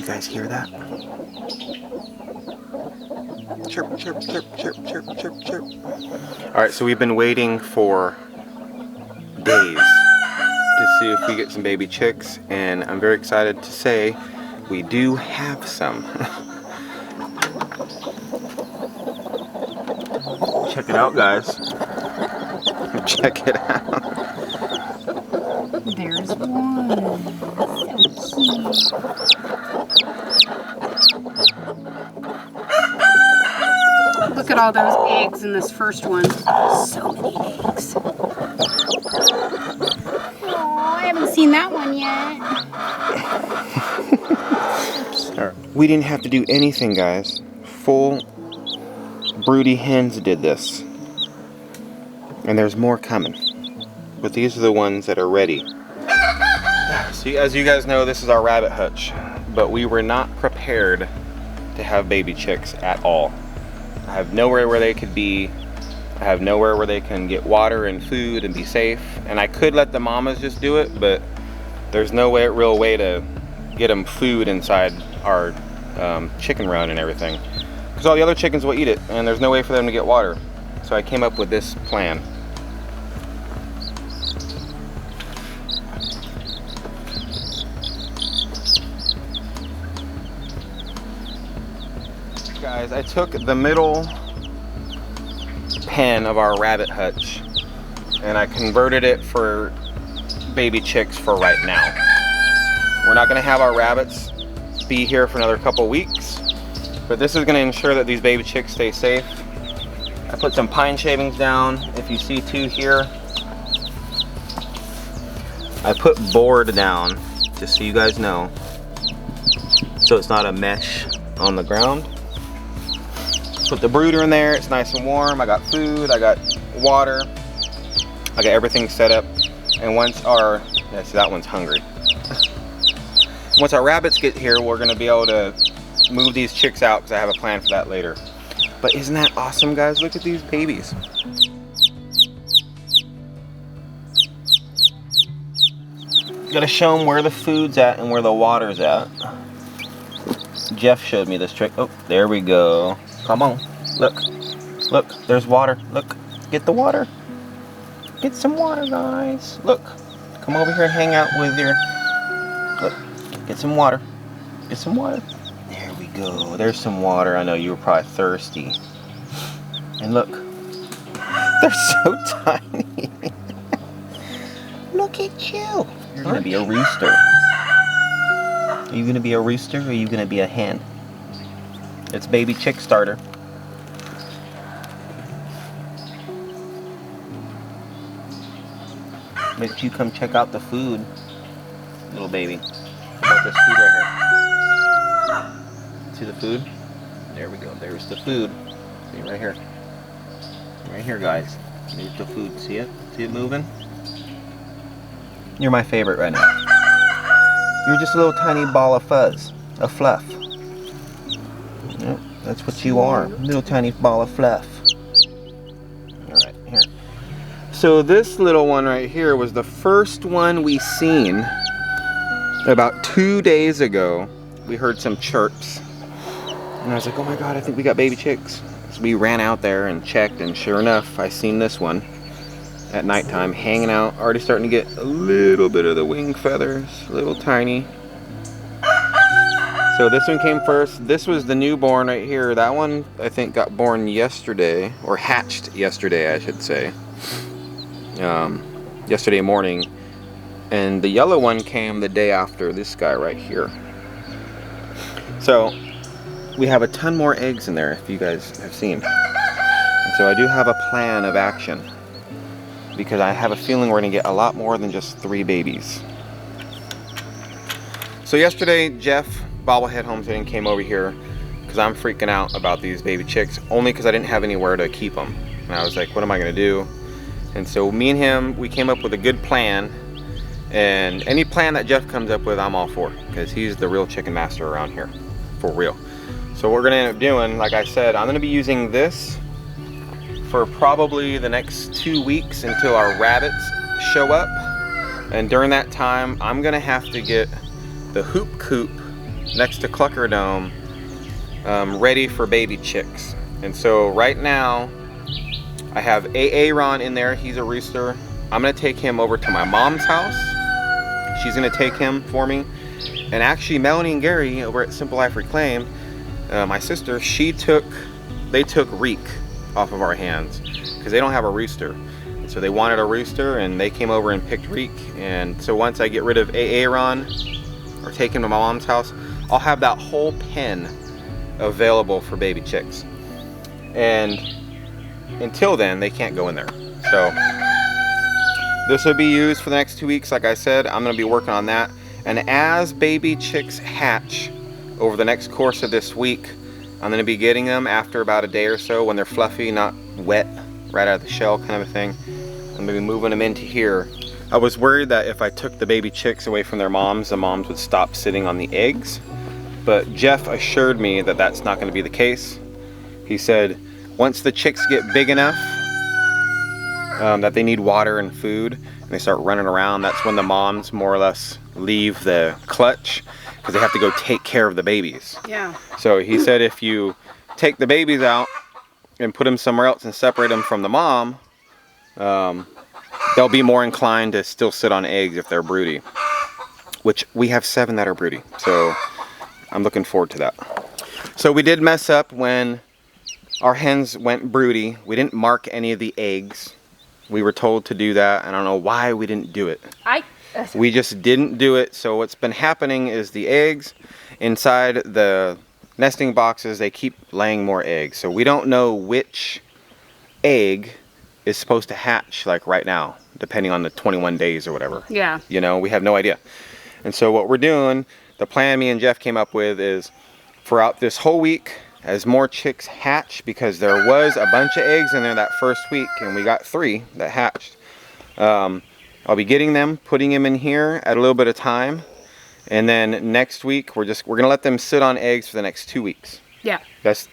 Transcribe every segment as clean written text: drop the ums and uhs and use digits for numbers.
you guys hear that? Chirp, chirp, chirp, chirp, chirp, chirp, chirp. All right, so we've been waiting for days to see if we get some baby chicks, and I'm very excited to say we do have some. Check it out, guys. Check it out. There's one. So cute. Look at all those eggs in this first one. So many eggs. Oh, I haven't seen that one yet. We didn't have to do anything, guys. Full broody hens did this. And there's more coming. But these are the ones that are ready. So as you guys know, this is our rabbit hutch. But we were not prepared to have baby chicks at all. I have nowhere where they could be. I have nowhere where they can get water and food and be safe. And I could let the mamas just do it, but there's no real way to get them food inside our chicken run and everything. Because all the other chickens will eat it, and there's no way for them to get water. So I came up with this plan. Guys, I took the middle pen of our rabbit hutch and I converted it for baby chicks for right now. We're not going to have our rabbits be here for another couple weeks, but this is going to ensure that these baby chicks stay safe. I put some pine shavings down. If you see two here, I put board down just so you guys know, so it's not a mesh on the ground. Put the brooder in there, it's nice and warm. I got food, I got water, I got everything set up. And once our, yeah, see that one's hungry. Once our rabbits get here, we're gonna be able to move these chicks out because I have a plan for that later. But isn't that awesome, guys? Look at these babies. Gotta show them where the food's at and where the water's at. Jeff showed me this trick. Oh, there we go. Come on, look, look, there's water, look, get the water, get some water, guys, look, come over here and hang out with your, look, get some water, there we go, there's some water. I know you were probably thirsty, and look, they're so tiny. Look at you, you're gonna be a rooster. Are you gonna be a rooster or are you gonna be a hen? It's baby chick starter. But you come check out the food, little baby. How about this food right here? See the food? There we go. There's the food. See right here. Right here, guys. There's the food. See it? See it moving? You're my favorite right now. You're just a little tiny ball of fuzz, of fluff. Yep, that's what you are, little tiny ball of fluff. All right, here. So this little one right here was the first one we seen about 2 days ago. We heard some chirps, and I was like, oh my God, I think we got baby chicks. So we ran out there and checked, and sure enough, I seen this one at nighttime hanging out, already starting to get a little bit of the wing feathers, a little tiny. So this one came first. This was the newborn right here. That one, I think, got born yesterday, or hatched yesterday, I should say. Yesterday morning. And the yellow one came the day after this guy right here. So we have a ton more eggs in there, if you guys have seen. And so I do have a plan of action, because I have a feeling we're gonna get a lot more than just 3 babies. So yesterday, Jeff Bobblehead Homesteading came over here because I'm freaking out about these baby chicks, only because I didn't have anywhere to keep them. And I was like, what am I gonna do? And so me and him, we came up with a good plan, and any plan that Jeff comes up with, I'm all for, because he's the real chicken master around here, for real. So what we're gonna end up doing, like I said, I'm gonna be using this for probably the next 2 weeks until our rabbits show up. And during that time, I'm gonna have to get the hoop coop next to Clucker Dome, ready for baby chicks. And so right now, I have Aaron in there. He's a rooster. I'm gonna take him over to my mom's house. She's gonna take him for me. And actually, Melanie and Gary over at Simple Life Reclaim, my sister, they took Reek off of our hands because they don't have a rooster. So they wanted a rooster, and they came over and picked Reek. And so once I get rid of Aaron or take him to my mom's house, I'll have that whole pen available for baby chicks. And until then, they can't go in there. So this will be used for the next 2 weeks. Like I said, I'm gonna be working on that. And as baby chicks hatch over the next course of this week, I'm gonna be getting them after about a day or so when they're fluffy, not wet, right out of the shell kind of a thing. I'm gonna be moving them into here. I was worried that if I took the baby chicks away from their moms, the moms would stop sitting on the eggs. But Jeff assured me that that's not gonna be the case. He said, once the chicks get big enough that they need water and food, and they start running around, that's when the moms more or less leave the clutch because they have to go take care of the babies. Yeah. So he said if you take the babies out and put them somewhere else and separate them from the mom, they'll be more inclined to still sit on eggs if they're broody, which we have 7 that are broody. So I'm looking forward to that. So we did mess up when our hens went broody. We didn't mark any of the eggs. We were told to do that. I don't know why we didn't do it. We just didn't do it. So what's been happening is the eggs inside the nesting boxes, they keep laying more eggs. So we don't know which egg is supposed to hatch like right now, depending on the 21 days or whatever. Yeah. You know, we have no idea. And so what we're doing, the plan me and Jeff came up with is throughout this whole week, as more chicks hatch, because there was a bunch of eggs in there that first week and we got 3 that hatched. I'll be getting them, putting them in here at a little bit of time. And then next week, we're gonna let them sit on eggs for the next 2 weeks. Yeah. That's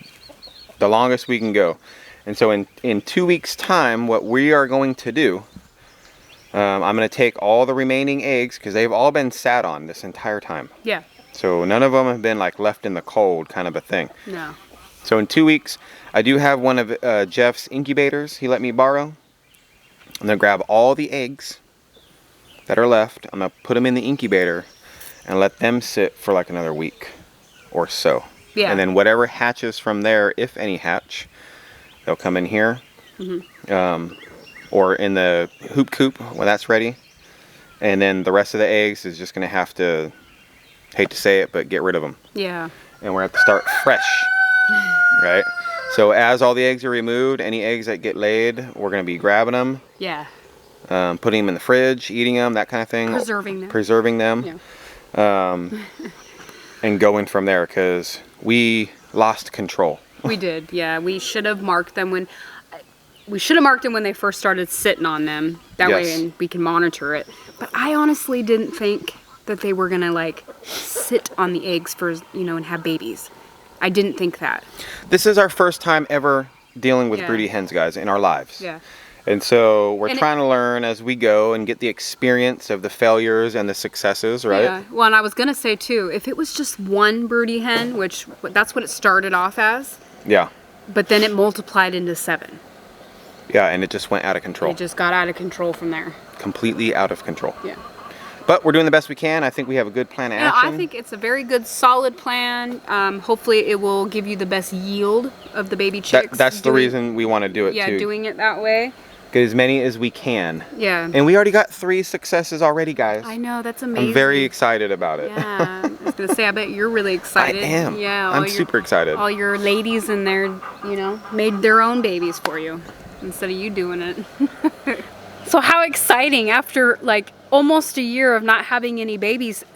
the longest we can go. And so in 2 weeks time, what we are going to do, I'm gonna take all the remaining eggs, because they've all been sat on this entire time. Yeah. So none of them have been like left in the cold kind of a thing. No. So in 2 weeks, I do have one of Jeff's incubators he let me borrow. I'm gonna grab all the eggs that are left. I'm gonna put them in the incubator and let them sit for like another week or so. Yeah. And then whatever hatches from there, if any hatch, they'll come in here. Mm-hmm. Or in the hoop coop when that's ready. And then the rest of the eggs is just gonna have to, hate to say it, but get rid of them. Yeah. And we're gonna have to start fresh, right? So as all the eggs are removed, any eggs that get laid, we're gonna be grabbing them. Yeah. Putting them in the fridge, eating them, that kind of thing. Preserving them. Yeah. And going from there, because we lost control. We did, yeah. We should have marked them when they first started sitting on them. That way, and we can monitor it. But I honestly didn't think that they were gonna like sit on the eggs for, and have babies. I didn't think that. This is our first time ever dealing with broody hens, guys, in our lives. Yeah. And so we're trying to learn as we go and get the experience of the failures and the successes, right? Yeah. Well, and I was gonna say too, if it was just one broody hen, which that's what it started off as. Yeah. But then it multiplied into 7. Yeah, and it just went out of control. It just got out of control from there. Completely out of control. Yeah. But we're doing the best we can. I think we have a good plan of action. I think it's a very good, solid plan. Hopefully it will give you the best yield of the baby chicks. That's the reason we want to do it too. Yeah, doing it that way. Get as many as we can. Yeah. And we already got 3 successes already, guys. I know, that's amazing. I'm very excited about it. Yeah. I was going to say, I bet you're really excited. I am. Yeah. I'm super excited. All your ladies in there, made their own babies for you instead of you doing it. So how exciting, after like almost a year of not having any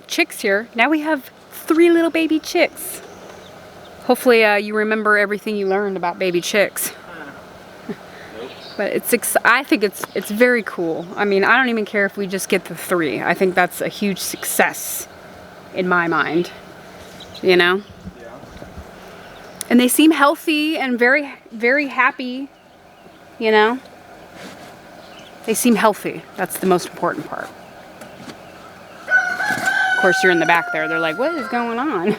chicks here, now we have 3 little baby chicks. Hopefully you remember everything you learned about baby chicks. But I think it's very cool. I mean, I don't even care if we just get the 3. I think that's a huge success in my mind. Yeah. And they seem healthy and very, very happy, They seem healthy. That's the most important part. course, you're in the back there. They're like, what is going on?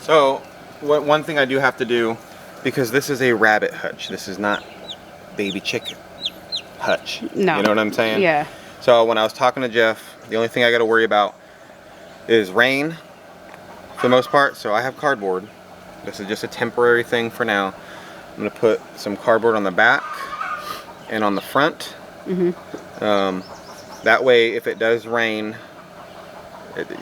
So, one thing I do have to do, because this is a rabbit hutch. This is not baby chicken hutch. No. You know what I'm saying? Yeah. So when I was talking to Jeff, the only thing I got to worry about is rain for the most part. So I have cardboard. This is just a temporary thing for now. I'm going to put some cardboard on the back and on the front. That way, if it does rain,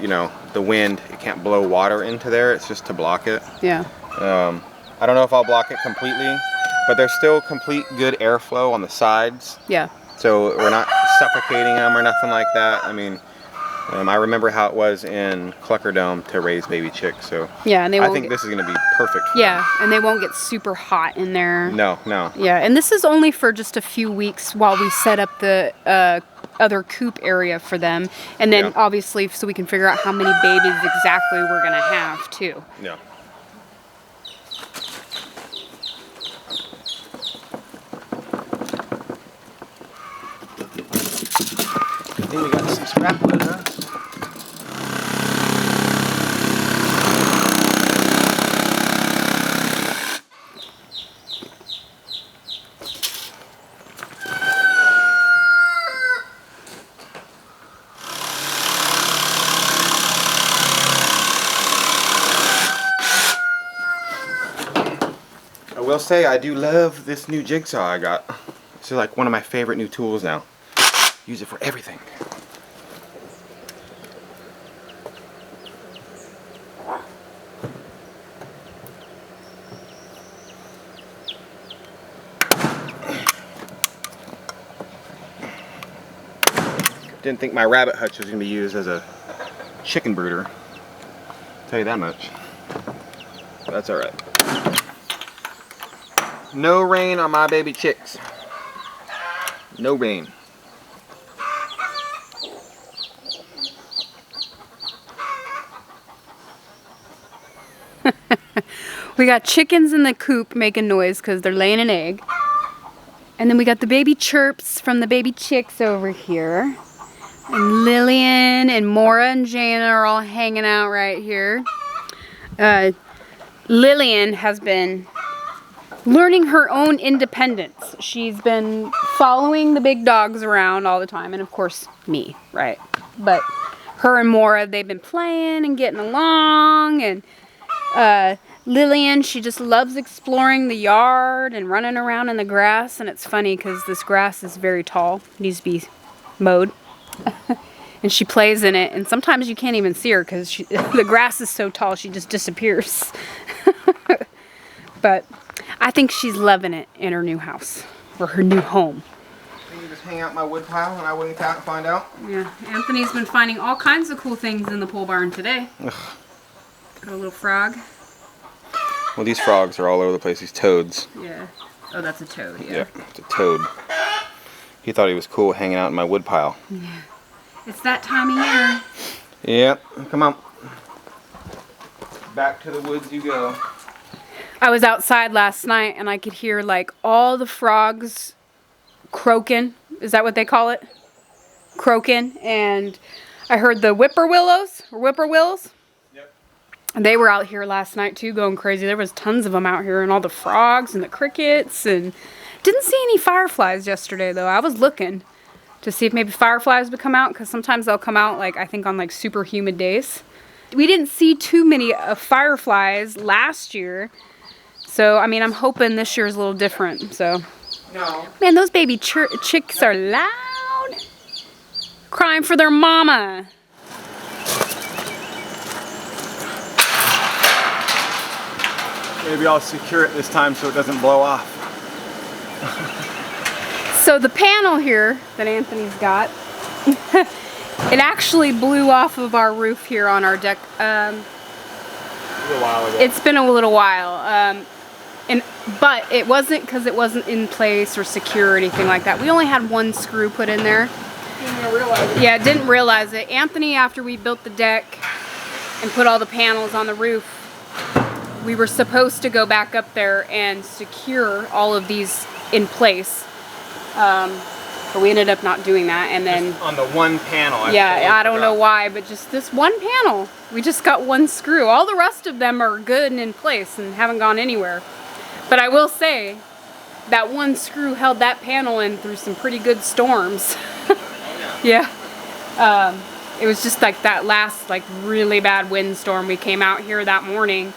you know, the wind, it can't blow water into there. It's just to block it. Yeah. I don't know if I'll block it completely, but there's still complete good airflow on the sides. Yeah. So we're not suffocating them or nothing like that. I mean, I remember how it was in Cluckerdome to raise baby chicks. So yeah, and I think this is going to be perfect for them. And they won't get super hot in there. No. Yeah, and this is only for just a few weeks while we set up the other coop area for them. And then obviously so we can figure out how many babies exactly we're going to have too. Yeah. I think we got some scrap wood, huh? I will say I do love this new jigsaw I got. This is like one of my favorite new tools now. Use it for everything. Didn't think my rabbit hutch was going to be used as a chicken brooder. I'll tell you that much. But that's alright. No rain on my baby chicks. No rain. We got chickens in the coop making noise because they're laying an egg. And then we got the baby chirps from the baby chicks over here. And Lillian and Maura and Jana are all hanging out right here. Lillian has been learning her own independence. She's been following the big dogs around all the time. And of course, me, right? But her and Maura, they've been playing and getting along. And Lillian, she just loves exploring the yard and running around in the grass. And it's funny because this grass is very tall. It needs to be mowed. And she plays in it. And sometimes you can't even see her because the grass is so tall she just disappears. But I think she's loving it in her new house. Or her new home. You just hang out my wood pile and I wouldn't find out? Yeah, Anthony's been finding all kinds of cool things in the pole barn today. Ugh. Got a little frog. Well, these frogs are all over the place. These toads. Yeah. Oh, that's a toad, yeah. Yeah, it's a toad. He thought he was cool hanging out in my wood pile. Yeah. It's that time of year. Yep, come on. Back to the woods you go. I was outside last night and I could hear like all the frogs croaking. Is that what they call it? Croaking. And I heard the whippoorwillows or whippoorwills. Yep. And they were out here last night too, going crazy. There was tons of them out here, and all the frogs and the crickets. And didn't see any fireflies yesterday though. I was looking to see if maybe fireflies would come out, because sometimes they'll come out like I think on like super humid days. We didn't see too many fireflies last year. So, I mean, I'm hoping this year is a little different, so. No. Man, those baby chicks are loud. Crying for their mama. Maybe I'll secure it this time so it doesn't blow off. So the panel here that Anthony's got, it actually blew off of our roof here on our deck. A little while ago. It's been a little while. But it wasn't because it wasn't in place or secure or anything like that. We only had one screw put in there. Didn't even realize it. Yeah, didn't realize it. Anthony, after we built the deck and put all the panels on the roof, we were supposed to go back up there and secure all of these in place. But we ended up not doing that, and then just on the one panel. I don't know why, but just this one panel, we just got one screw. All the rest of them are good and in place and haven't gone anywhere. But I will say that one screw held that panel in through some pretty good storms. Yeah. It was just like that last like really bad windstorm. We came out here that morning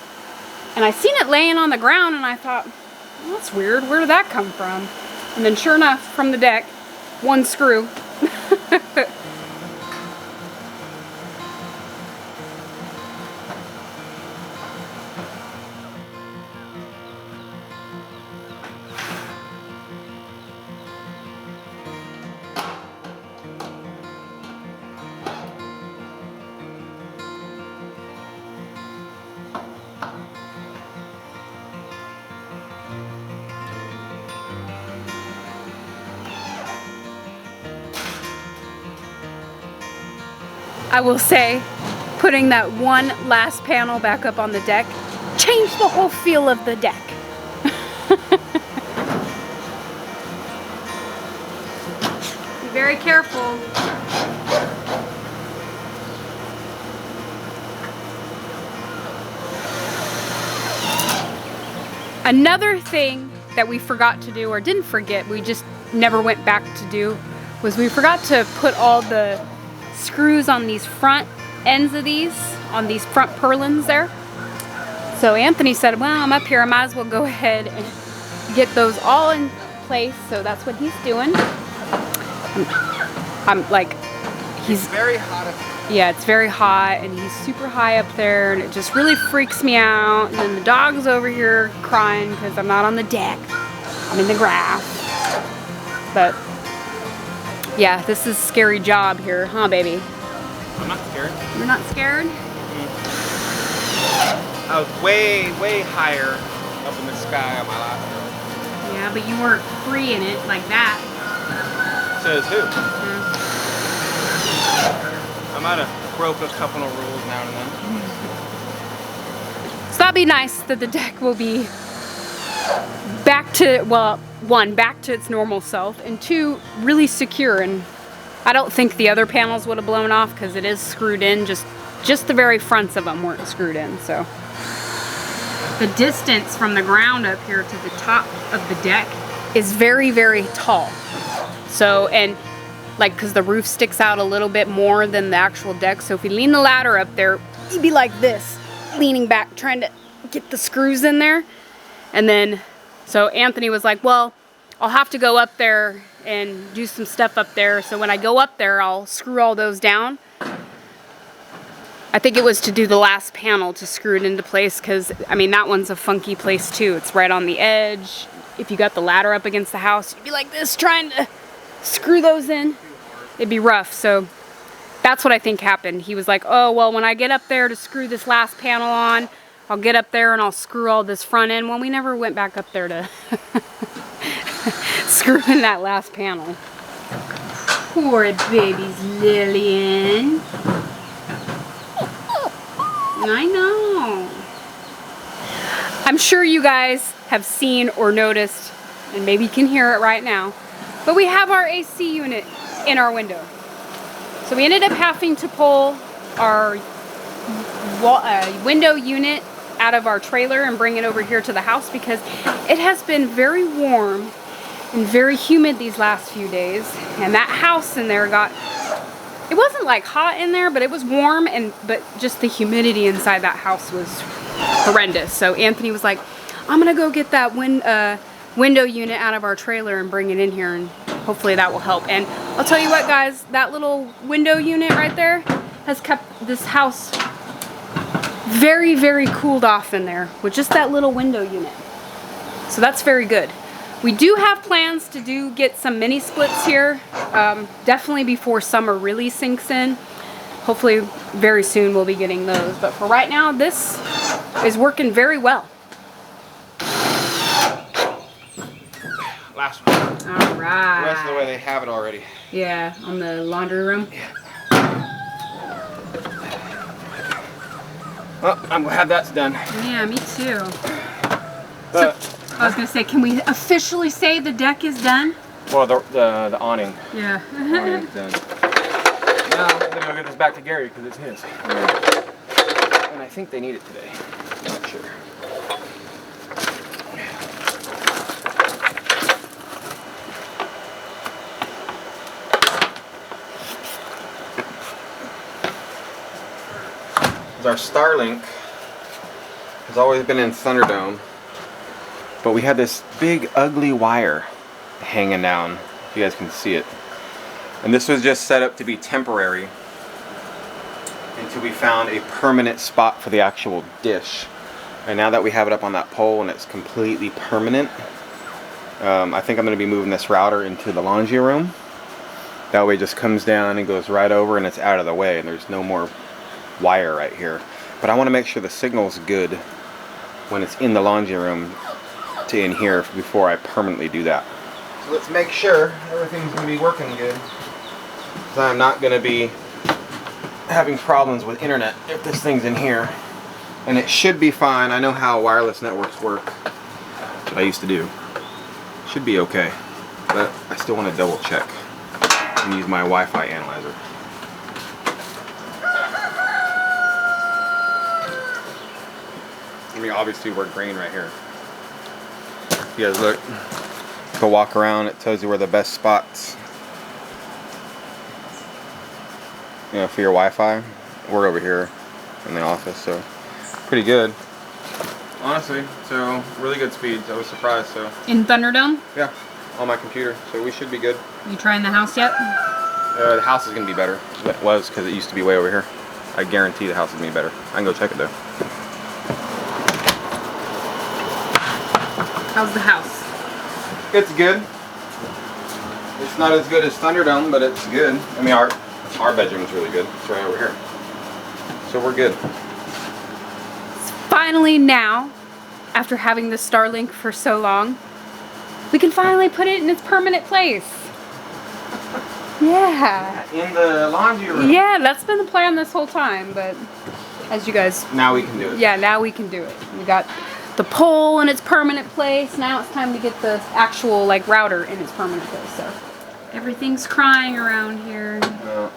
and I seen it laying on the ground and I thought, well, that's weird. Where did that come from? And then sure enough, from the deck, one screw. I will say, putting that one last panel back up on the deck changed the whole feel of the deck. Be very careful. Another thing that we forgot to do, or didn't forget, we just never went back to do, was we forgot to put all the screws on these front ends of these, on these front purlins there. So Anthony said, well, I'm up here, I might as well go ahead and get those all in place. So that's what he's doing. I'm like, he's very hot up here. Yeah, it's very hot and he's super high up there and it just really freaks me out. And then the dog's over here crying because I'm not on the deck, I'm in the grass. But yeah, this is a scary job here, huh, baby? I'm not scared. You're not scared? I was way, way higher up in the sky on my last one. Yeah, but you weren't free in it like that. Says who? I might have broke a couple of rules now and then. So that'd be nice that the deck will be back to, well, one, back to its normal self, and two, really secure. And I don't think the other panels would have blown off because it is screwed in. Just the very fronts of them weren't screwed in. So the distance from the ground up here to the top of the deck is very, very tall. So, and like, because the roof sticks out a little bit more than the actual deck. So if you lean the ladder up there, you'd be like this, leaning back, trying to get the screws in there. And then, so Anthony was like, well, I'll have to go up there and do some stuff up there. So when I go up there, I'll screw all those down. I think it was to do the last panel to screw it into place because, I mean, that one's a funky place too. It's right on the edge. If you got the ladder up against the house, you'd be like this trying to screw those in. It'd be rough. So that's what I think happened. He was like, oh, well, when I get up there to screw this last panel on, I'll get up there and I'll screw all this front end. Well, we never went back up there to screw in that last panel. Poor baby's Lillian. I know. I'm sure you guys have seen or noticed, and maybe you can hear it right now, but we have our AC unit in our window. So we ended up having to pull our window unit out of our trailer and bring it over here to the house because it has been very warm and very humid these last few days. And that house in there it wasn't like hot in there, but it was warm, but just the humidity inside that house was horrendous. So Anthony was like, I'm gonna go get that window unit out of our trailer and bring it in here, and hopefully that will help. And I'll tell you what, guys, that little window unit right there has kept this house very, very cooled off in there with just that little window unit. So that's very good. We do have plans to get some mini splits here, definitely before summer really sinks in. Hopefully very soon we'll be getting those. But for right now, this is working very well. Last one. All right. The rest of the way they have it already. Yeah, on the laundry room. Yeah. Well, I'm glad that's done. Yeah, me too. So, I was gonna say, can we officially say the deck is done? Well, the awning. Yeah. Awning's done. Now I'm gonna get this back to Gary because it's his. And I think they need it today. Not sure. Our Starlink has always been in Thunderdome, but we had this big ugly wire hanging down, if you guys can see it. And this was just set up to be temporary until we found a permanent spot for the actual dish. And now that we have it up on that pole and it's completely permanent, I think I'm going to be moving this router into the laundry room. That way it just comes down and goes right over and it's out of the way and there's no more wire right here. But I want to make sure the signal's good when it's in the laundry room to in here before I permanently do that. So let's make sure everything's going to be working good. Because I'm not going to be having problems with internet if this thing's in here. And it should be fine. I know how wireless networks work. That's what I used to do. Should be okay. But I still want to double check and use my Wi-Fi analyzer. I mean, obviously we're green right here. If you guys look, go walk around, it tells you where the best spots, you know, for your Wi-Fi. We're over here in the office, so pretty good. Honestly, so really good speeds. I was surprised, so. In Thunderdome? Yeah, on my computer, so we should be good. You trying the house yet? The house is gonna be better. It was, because it used to be way over here. I guarantee the house is gonna be better. I can go check it though. How's the house? It's good. It's not as good as Thunderdome, but it's good. I mean, our bedroom's really good. It's right over here. So we're good. Finally now, after having the Starlink for so long, we can finally put it in its permanent place. Yeah. In the laundry room. Yeah, that's been the plan this whole time, but as you guys... Now we can do it. Yeah, now we can do it. We got the pole in its permanent place. Now it's time to get the actual like router in its permanent place. So everything's crying around here. No.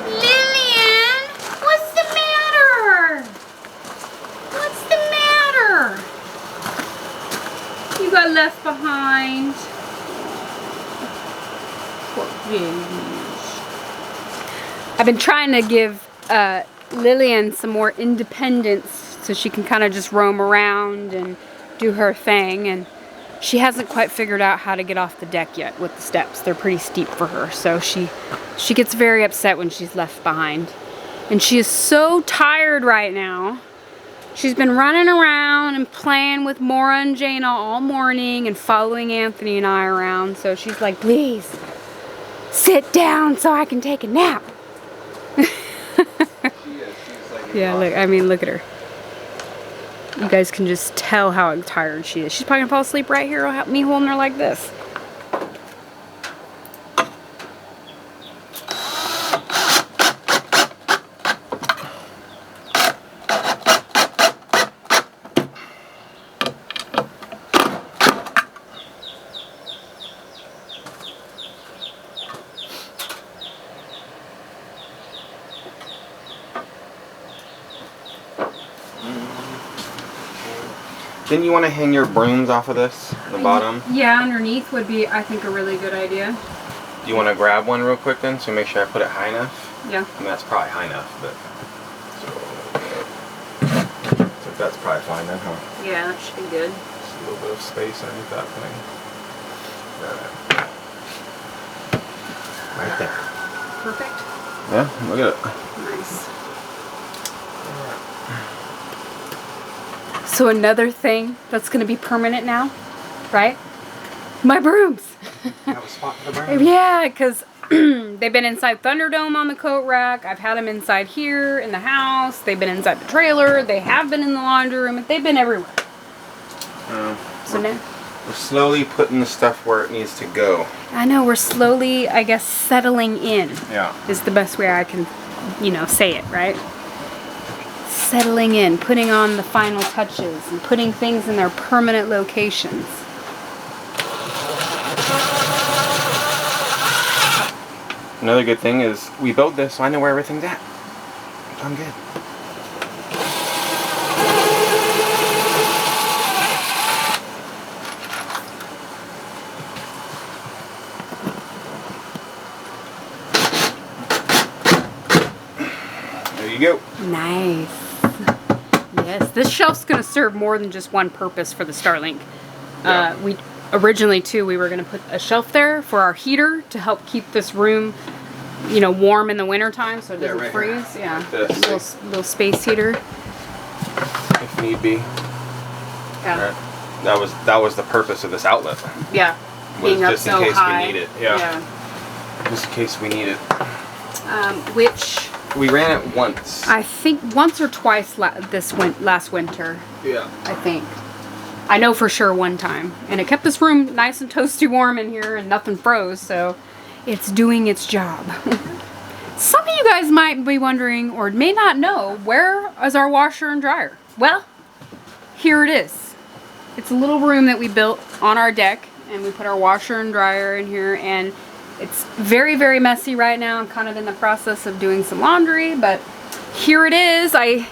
Lillian, what's the matter? What's the matter? You got left behind. Poor baby. I've been trying to give Lillian some more independence so she can kind of just roam around and do her thing, and she hasn't quite figured out how to get off the deck yet with the steps. They're pretty steep for her, so she gets very upset when she's left behind. And she is so tired right now. She's been running around and playing with Maura and Jaina all morning and following Anthony and I around, so she's like, please sit down so I can take a nap. Yeah, look, I mean, look at her. You guys can just tell how tired she is. She's probably gonna fall asleep right here without me holding her like this. Didn't you want to hang your brooms off of this, the bottom? Yeah, underneath would be, I think, a really good idea. Do you want to grab one real quick then, so make sure I put it high enough? Yeah. I mean, that's probably high enough, but... So that's probably fine then, huh? Yeah, that should be good. Just a little bit of space underneath that thing. Right there. Perfect. Yeah, look at it. Nice. So another thing that's going to be permanent now, right? My brooms. You have a spot for the brooms? Yeah, because they've been inside Thunderdome on the coat rack. I've had them inside here in the house. They've been inside the trailer. They have been in the laundry room. They've been everywhere. So now we're slowly putting the stuff where it needs to go. I know we're slowly, I guess, settling in. Yeah. Is the best way I can, say it, right? settling in, putting on the final touches, and putting things in their permanent locations. Another good thing is we built this so I know where everything's at. So I'm good. There you go. Nice. Yes, this shelf's going to serve more than just one purpose for the Starlink. Yeah. We originally too, we were going to put a shelf there for our heater to help keep this room, you know, warm in the winter time so it doesn't right freeze. here. Yeah, Like this. little space heater. If need be. Yeah, That was the purpose of this outlet. yeah. Was Being up just in so case high. we need it. Yeah. Just in case we need it. Which We ran it once. I think once or twice last winter. Yeah. I think. I know for sure one time. And it kept this room nice and toasty warm in here and nothing froze, so it's doing its job. Some of you guys might be wondering or may not know, where is our washer and dryer? Well, here it is. It's a little room that we built on our deck, and we put our washer and dryer in here, and it's very, very messy right now. I'm kind of in the process of doing some laundry, but here it is. I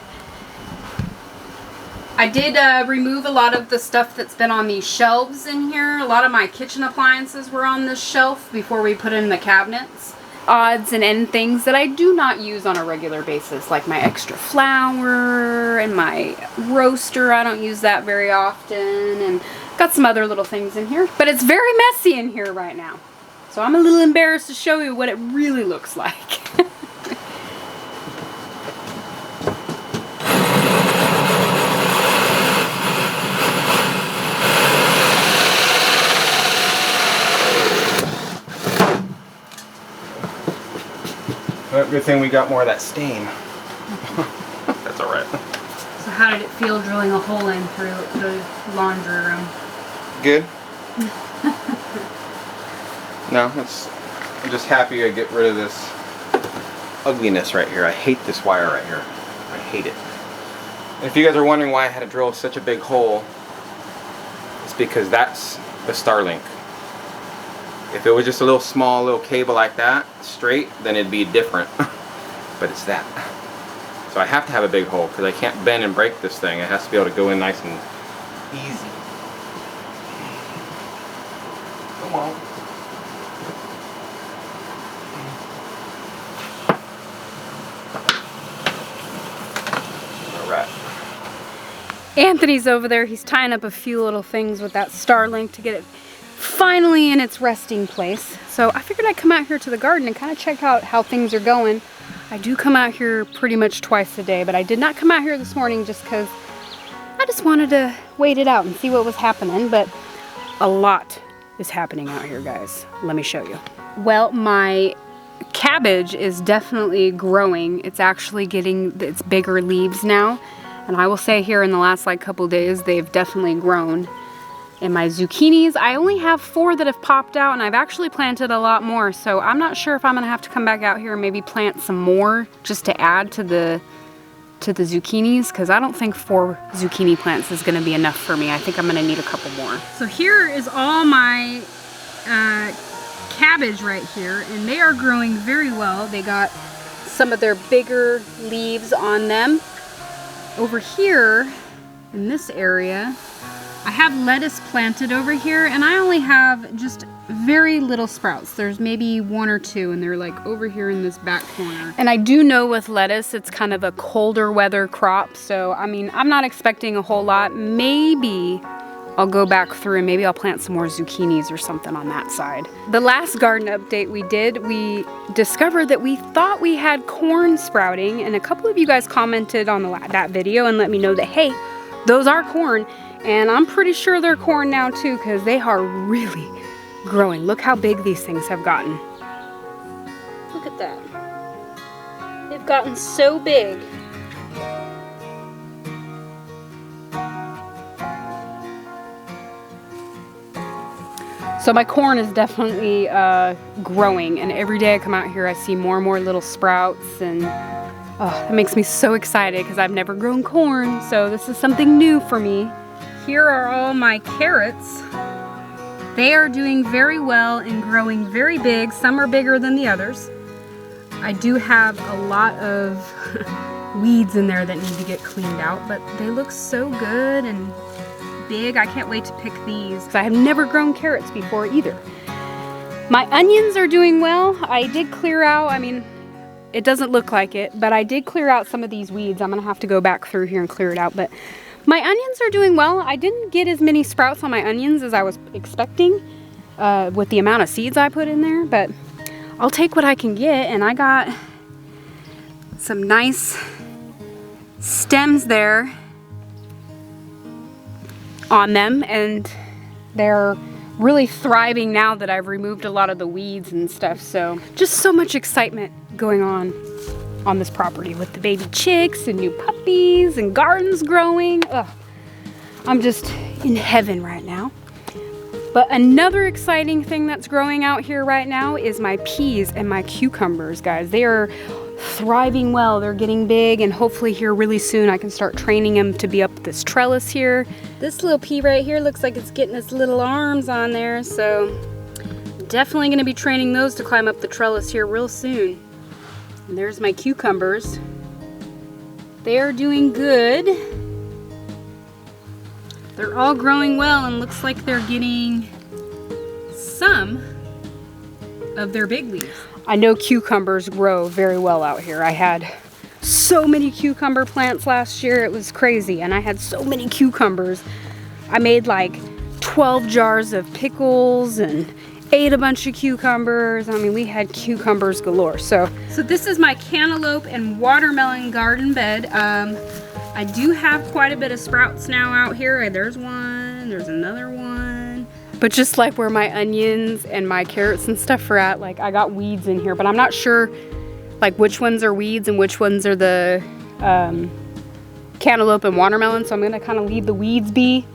did remove a lot of the stuff that's been on these shelves in here. A lot of my kitchen appliances were on this shelf before we put in the cabinets. Odds and end things that I do not use on a regular basis, like my extra flour and my roaster. I don't use that very often, and got some other little things in here. But it's very messy in here right now. So I'm a little embarrassed to show you what it really looks like. Well, good thing we got more of that stain. That's alright. So how did it feel drilling a hole in through the laundry room? Good? No, I'm just happy to get rid of this ugliness right here. I hate this wire right here. I hate it. And if you guys are wondering why I had to drill such a big hole, it's because that's the Starlink. If it was just a little small little cable like that, straight, then it'd be different. But it's that. So I have to have a big hole because I can't bend and break this thing. It has to be able to go in nice and easy. Come on. Alright. Anthony's over there. He's tying up a few little things with that Starlink to get it finally in its resting place. So I figured I'd come out here to the garden and kind of check out how things are going. I do come out here pretty much twice a day, but I did not come out here this morning just because I just wanted to wait it out and see what was happening. But a lot is happening out here, guys. Let me show you. Well, my cabbage is definitely growing. It's actually getting its bigger leaves now. And I will say here in the last couple days, they've definitely grown. And my zucchinis, I only have 4 that have popped out, and I've actually planted a lot more. So I'm not sure if I'm gonna have to come back out here and maybe plant some more just to add to the zucchinis, because I don't think 4 zucchini plants is gonna be enough for me. I think I'm gonna need a couple more. So here is all my cabbage right here, and they are growing very well. They got some of their bigger leaves on them. Over here in this area, I have lettuce planted over here, and I only have just very little sprouts. There's maybe 1 or 2, and they're over here in this back corner. And I do know with lettuce, it's kind of a colder weather crop, so I mean, I'm not expecting a whole lot. Maybe I'll go back through and maybe I'll plant some more zucchinis or something on that side. The last garden update we did, we discovered that we thought we had corn sprouting, and a couple of you guys commented on that video and let me know that, hey, those are corn. And I'm pretty sure they're corn now too, because they are really growing. Look how big these things have gotten. Look at that. They've gotten so big. So my corn is definitely growing, and every day I come out here I see more and more little sprouts, and Oh, it makes me so excited because I've never grown corn, so this is something new for me. Here are all my carrots. They are doing very well and growing very big. Some are bigger than the others. I do have a lot of weeds in there that need to get cleaned out, but they look so good and big. I can't wait to pick these. I have never grown carrots before either. My onions are doing well. I did clear out, I mean, it doesn't look like it, but I did clear out some of these weeds. I'm gonna have to go back through here and clear it out, but my onions are doing well. I didn't get as many sprouts on my onions as I was expecting with the amount of seeds I put in there, but I'll take what I can get, and I got some nice stems there on them, and they're really thriving now that I've removed a lot of the weeds and stuff. So just so much excitement going on this property with the baby chicks and new puppies and gardens growing. Ugh, I'm just in heaven right now. But another exciting thing that's growing out here right now is my peas and my cucumbers, guys. They are thriving well. They're getting big, and hopefully here really soon I can start training them to be up this trellis here. This little pea right here looks like it's getting its little arms on there, so definitely gonna be training those to climb up the trellis here real soon. And there's my cucumbers. They are doing good. They're all growing well, and looks like they're getting some of their big leaves. I know cucumbers grow very well out here. I had so many cucumber plants last year, it was crazy, and I had so many cucumbers. I made like 12 jars of pickles and ate a bunch of cucumbers. I mean, we had cucumbers galore. So this is my cantaloupe and watermelon garden bed. I do have quite a bit of sprouts now out here. There's one, there's another one. But just like where my onions and my carrots and stuff are at, like I got weeds in here, but I'm not sure like which ones are weeds and which ones are the cantaloupe and watermelon. So I'm gonna kind of leave the weeds be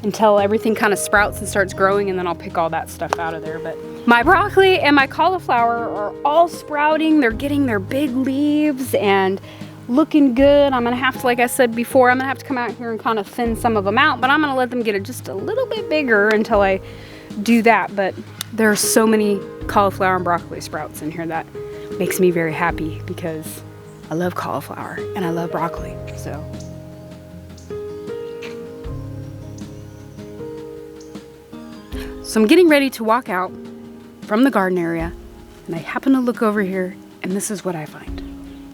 until everything kind of sprouts and starts growing, and then I'll pick all that stuff out of there. But my broccoli and my cauliflower are all sprouting. They're getting their big leaves and looking good. I'm gonna have to, like I said before, I'm gonna have to come out here and kind of thin some of them out, but I'm gonna let them get just a little bit bigger until I do that. But there are so many cauliflower and broccoli sprouts in here that makes me very happy because I love cauliflower and I love broccoli. So I'm getting ready to walk out from the garden area, and I happen to look over here, and this is what I find.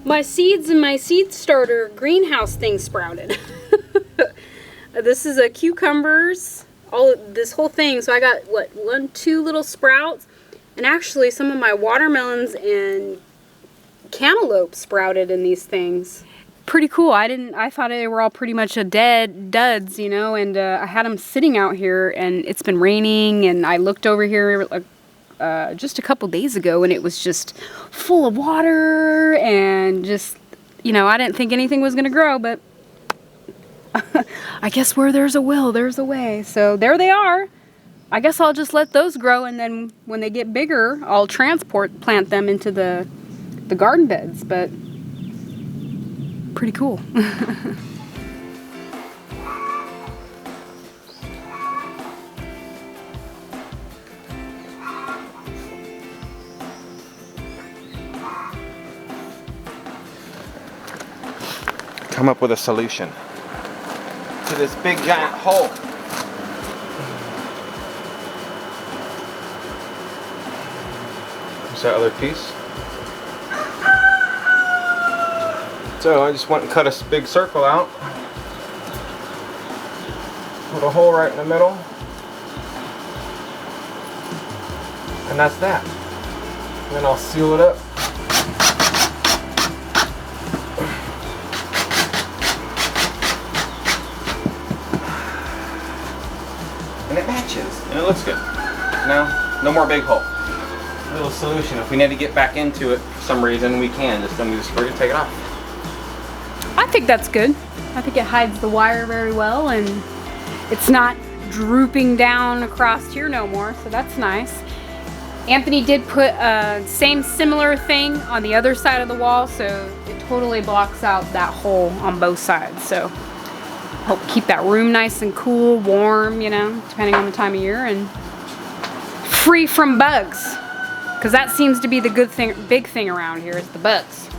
My seeds and my seed starter greenhouse thing sprouted. This is a cucumbers, this whole thing. So I got what, 1, 2 little sprouts, and actually some of my watermelons and cantaloupe sprouted in these things. Pretty cool. I thought they were all pretty much a dead duds, you know, and I had them sitting out here, and it's been raining, and I looked over here just a couple days ago, and it was just full of water, and just, you know, I didn't think anything was gonna grow, but I guess where there's a will, there's a way. So there they are. I guess I'll just let those grow, and then when they get bigger, I'll plant them into the garden beds. But pretty cool. Come up with a solution to this big giant hole. Is that other piece? So I just went and cut a big circle out. Put a hole right in the middle. And that's that. And then I'll seal it up. And it matches. And it looks good. Now, no more big hole. Little solution. If we need to get back into it for some reason, we can. Just undo the screw and take it off. I think that's good. I think it hides the wire very well, and it's not drooping down across here no more, so that's nice. Anthony did put a similar thing on the other side of the wall, so it totally blocks out that hole on both sides. So help keep that room nice and cool, warm, you know, depending on the time of year, and free from bugs. Because that seems to be the big thing around here is the bugs.